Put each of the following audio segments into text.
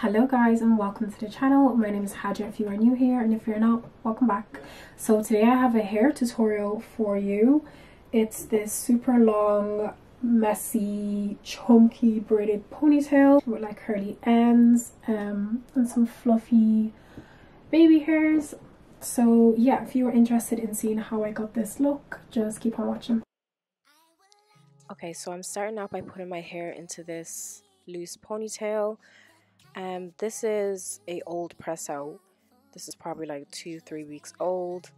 Hello guys, and welcome to the channel. My name is Hadja if you are new here, and if you're not, welcome back. So today I have a hair tutorial for you. It's this super long, messy, chunky braided ponytail with like curly ends and some fluffy baby hairs. So yeah, if you are interested in seeing how I got this look, just keep on watching. Okay, so I'm starting out by putting my hair into this loose ponytail. This is a old press out. This is probably like 2-3 weeks old.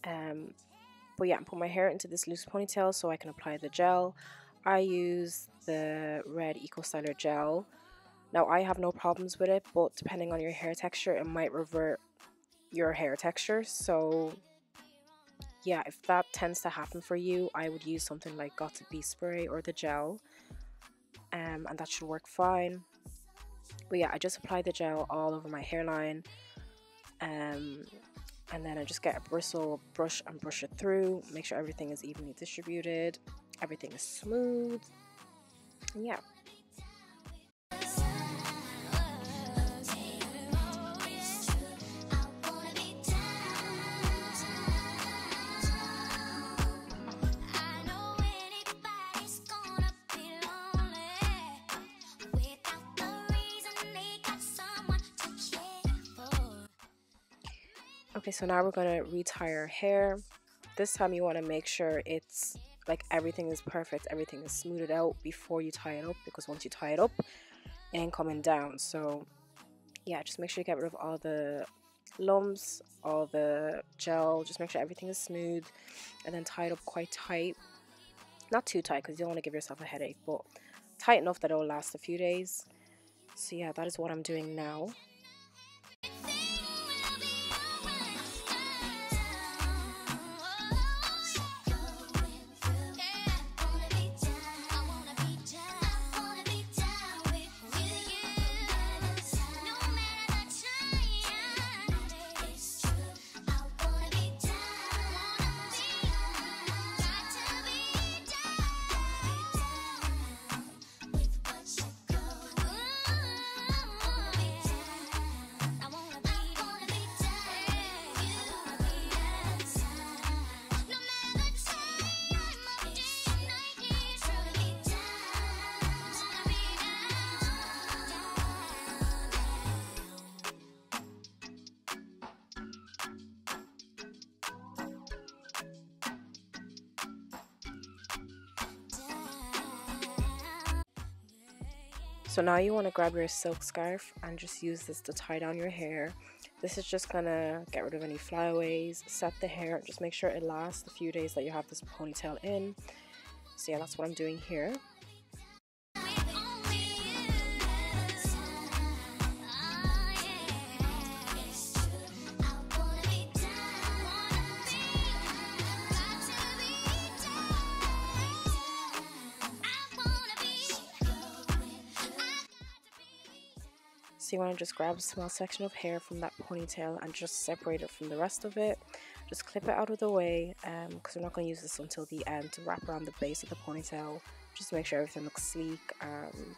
But yeah, I put my hair into this loose ponytail so I can apply the gel. I use the red Eco Styler gel. Now I have no problems with it, but depending on your hair texture, it might revert your hair texture. So yeah, if that tends to happen for you, I would use something like Got to Be spray or the gel, and that should work fine. But yeah, I just apply the gel all over my hairline, and then I just get a bristle brush and brush it through, make sure everything is evenly distributed, everything is smooth, and yeah. Okay, so now we're going to retie our hair. This time you want to make sure it's like everything is perfect, everything is smoothed out before you tie it up, because once you tie it up, it ain't coming down. So yeah, just make sure you get rid of all the lumps, all the gel, just make sure everything is smooth, and then tie it up quite tight. Not too tight because you don't want to give yourself a headache, but tight enough that it will last a few days. So yeah, that is what I'm doing now. So now you want to grab your silk scarf and just use this to tie down your hair. This is just gonna get rid of any flyaways, set the hair, just make sure it lasts the few days that you have this ponytail in. So yeah, that's what I'm doing here. So you want to just grab a small section of hair from that ponytail and just separate it from the rest of it. Just clip it out of the way, because we're not going to use this until the end to wrap around the base of the ponytail, just to make sure everything looks sleek and,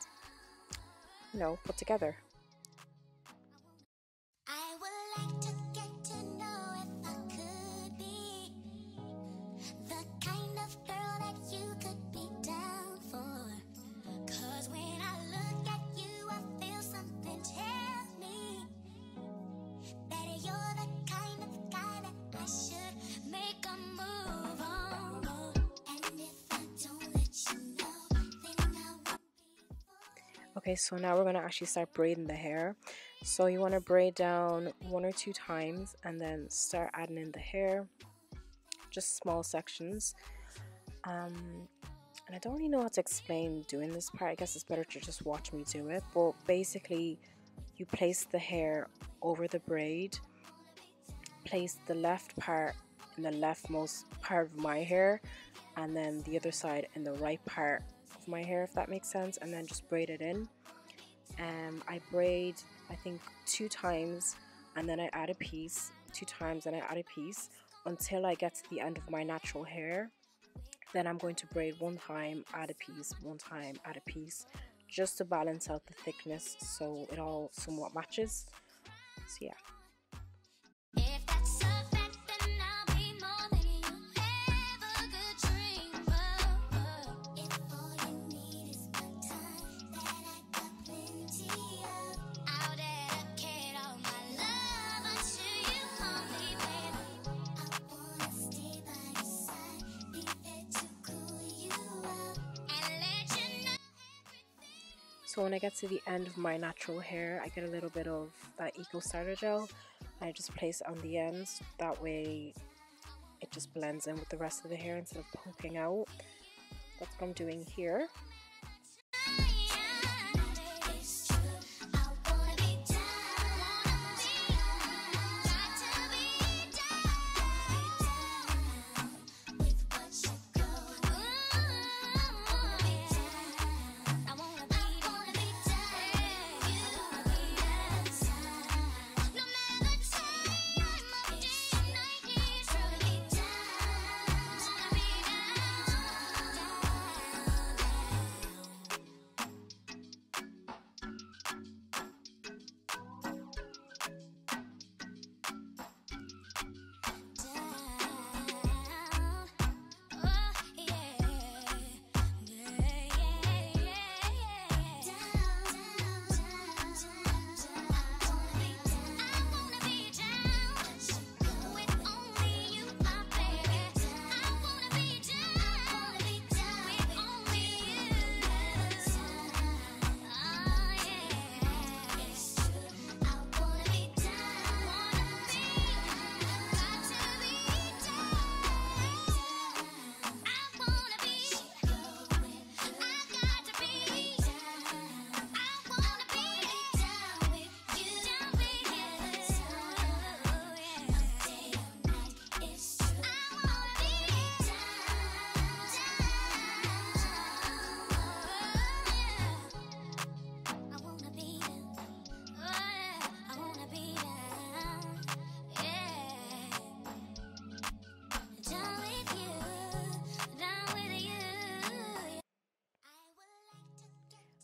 you know, put together. Okay, so now we're going to actually start braiding the hair. So you want to braid down 1 or 2 times and then start adding in the hair, just small sections. And I don't really know how to explain doing this part. I guess it's better to just watch me do it. But basically, you place the hair over the braid, place the left part in the leftmost part of my hair, and then the other side in the right part of my hair, if that makes sense, and then just braid it in. I braid, I think, 2 times, and then I add a piece, 2 times, and I add a piece until I get to the end of my natural hair. Then I'm going to braid 1 time, add a piece, 1 time, add a piece, just to balance out the thickness so it all somewhat matches. So yeah. So when I get to the end of my natural hair, I get a little bit of that Eco Starter Gel. I just place it on the ends. That way it just blends in with the rest of the hair instead of poking out. That's what I'm doing here.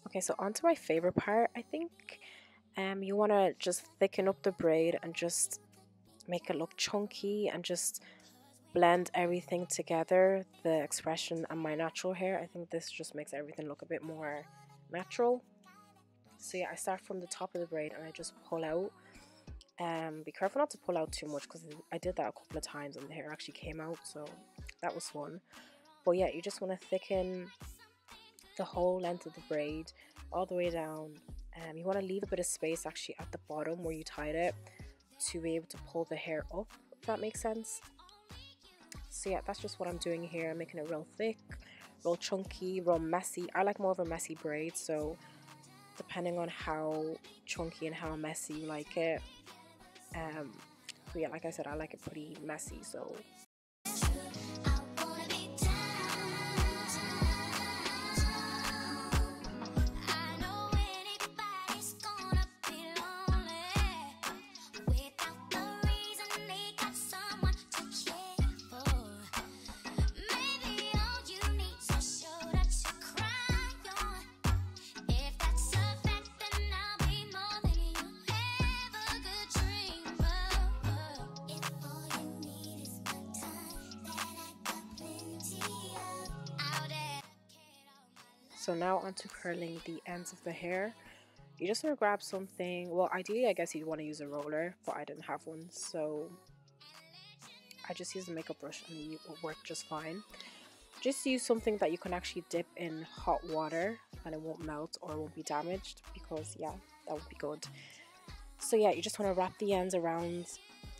Okay, so on to my favorite part, I think. You want to just thicken up the braid and just make it look chunky and just blend everything together, the expression and my natural hair. I think this just makes everything look a bit more natural. So yeah, I start from the top of the braid and I just pull out. Be careful not to pull out too much because I did that a couple of times and the hair actually came out, so that was fun. But yeah, you just want to thicken the whole length of the braid all the way down. You want to leave a bit of space actually at the bottom where you tied it to be able to pull the hair up, if that makes sense. So yeah, that's just what I'm doing here. I'm making it real thick, real chunky, real messy. I like more of a messy braid, so depending on how chunky and how messy you like it. But yeah, like I said, I like it pretty messy, so now onto curling the ends of the hair. You just want to grab something. Well, ideally I guess you'd want to use a roller, but I didn't have one, so I just used a makeup brush and it will work just fine. Just use something that you can actually dip in hot water and it won't melt or it won't be damaged, because yeah, that would be good. So yeah, you just want to wrap the ends around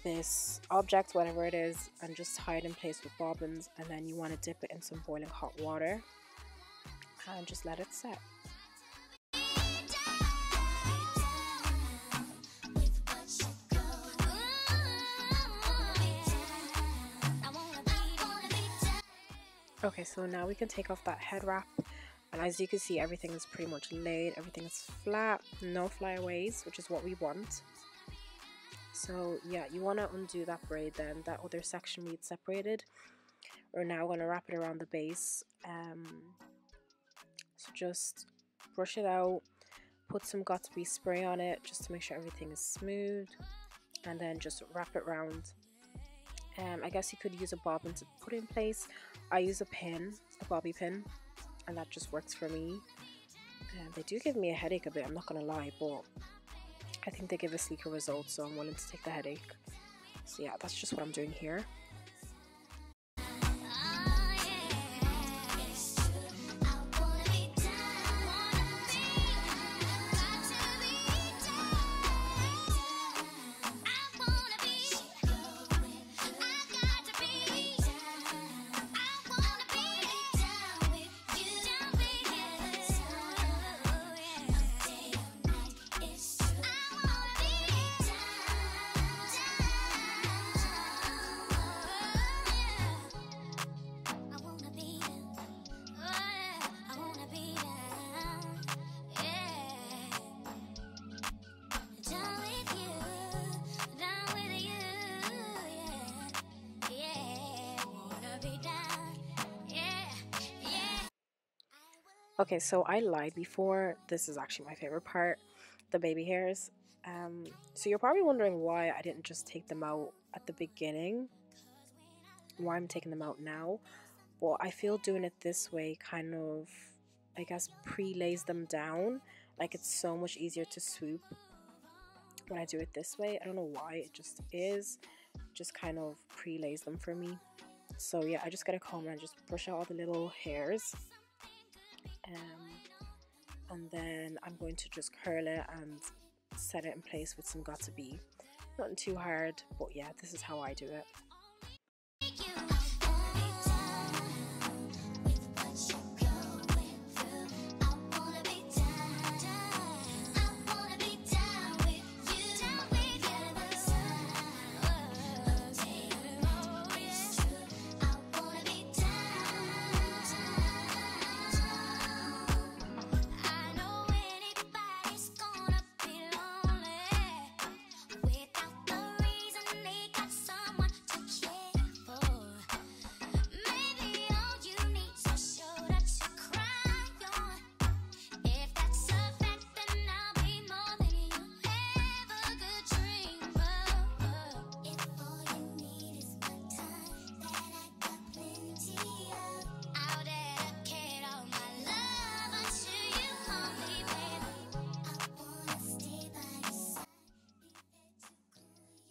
this object, whatever it is, and just tie it in place with bobbins, and then you want to dip it in some boiling hot water and just let it set. Okay, so now we can take off that head wrap, and as you can see, everything is pretty much laid, everything is flat, no flyaways, which is what we want. So yeah, you want to undo that braid then, that other section we'd separated. We're now going to wrap it around the base. So just brush it out, put some got2b spray on it just to make sure everything is smooth, and then just wrap it around. I guess you could use a bobbin to put in place. I use a pin, a bobby pin, and that just works for me. They do give me a headache a bit, I'm not gonna lie, but I think they give a sleeker result, so I'm willing to take the headache. So yeah, that's just what I'm doing here. Okay, so I lied before. This is actually my favorite part, the baby hairs. So you're probably wondering why I didn't just take them out at the beginning, why I'm taking them out now. Well, I feel doing it this way kind of, I guess, pre-lays them down. Like, it's so much easier to swoop when I do it this way. I don't know why, it just is. Just kind of pre-lays them for me. So yeah, I just get a comb and just brush out all the little hairs. And then I'm going to just curl it and set it in place with some got2b. Nothing too hard, but yeah, this is how I do it.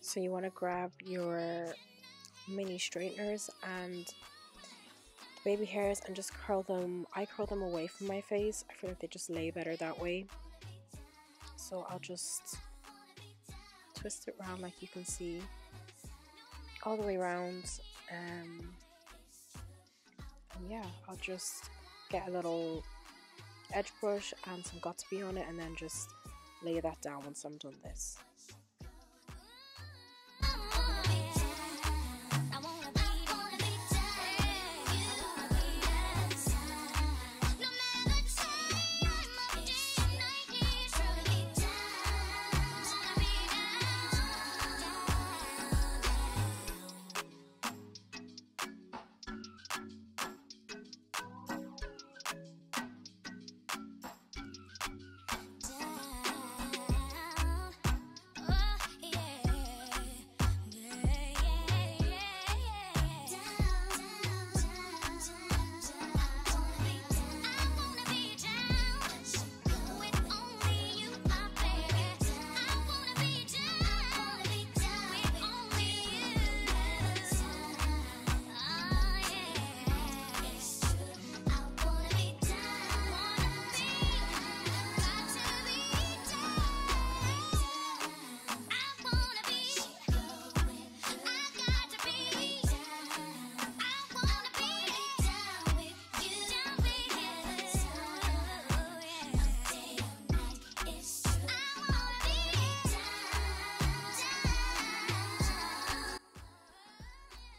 So you want to grab your mini straighteners and the baby hairs and just curl them. I curl them away from my face. I feel like they just lay better that way. So I'll just twist it around like you can see, all the way around. And yeah, I'll just get a little edge brush and some got2b on it and then just lay that down once I'm done this.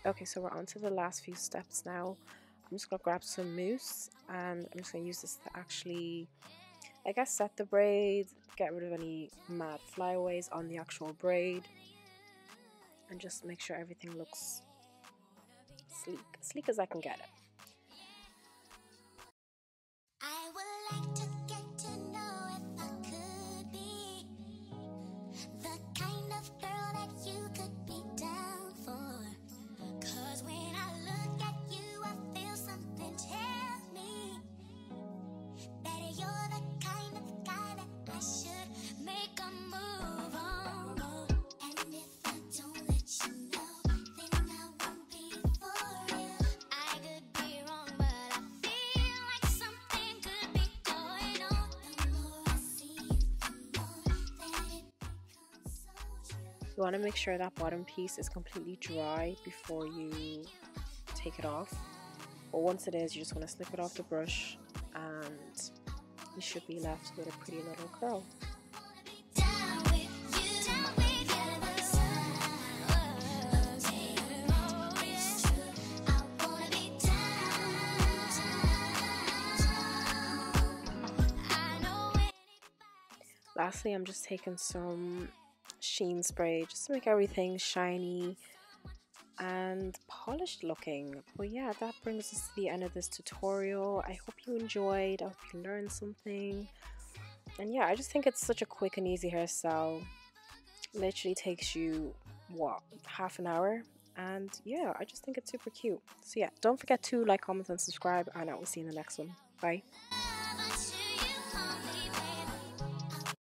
Okay, so we're on to the last few steps now. I'm just going to grab some mousse and I'm just going to use this to actually, I guess, set the braid, get rid of any mad flyaways on the actual braid, and just make sure everything looks sleek as I can get it. I would like to get to You want to make sure that bottom piece is completely dry before you take it off. But once it is, you just want to slip it off the brush and you should be left with a pretty little curl. Lastly, I'm just taking some sheen spray just to make everything shiny and polished looking. But yeah, that brings us to the end of this tutorial. I hope you enjoyed. I hope you learned something. And yeah, I just think it's such a quick and easy hairstyle. Literally takes you, what, half an hour? And yeah, I just think it's super cute. So yeah, don't forget to like, comment, and subscribe, and I will see you in the next one. Bye.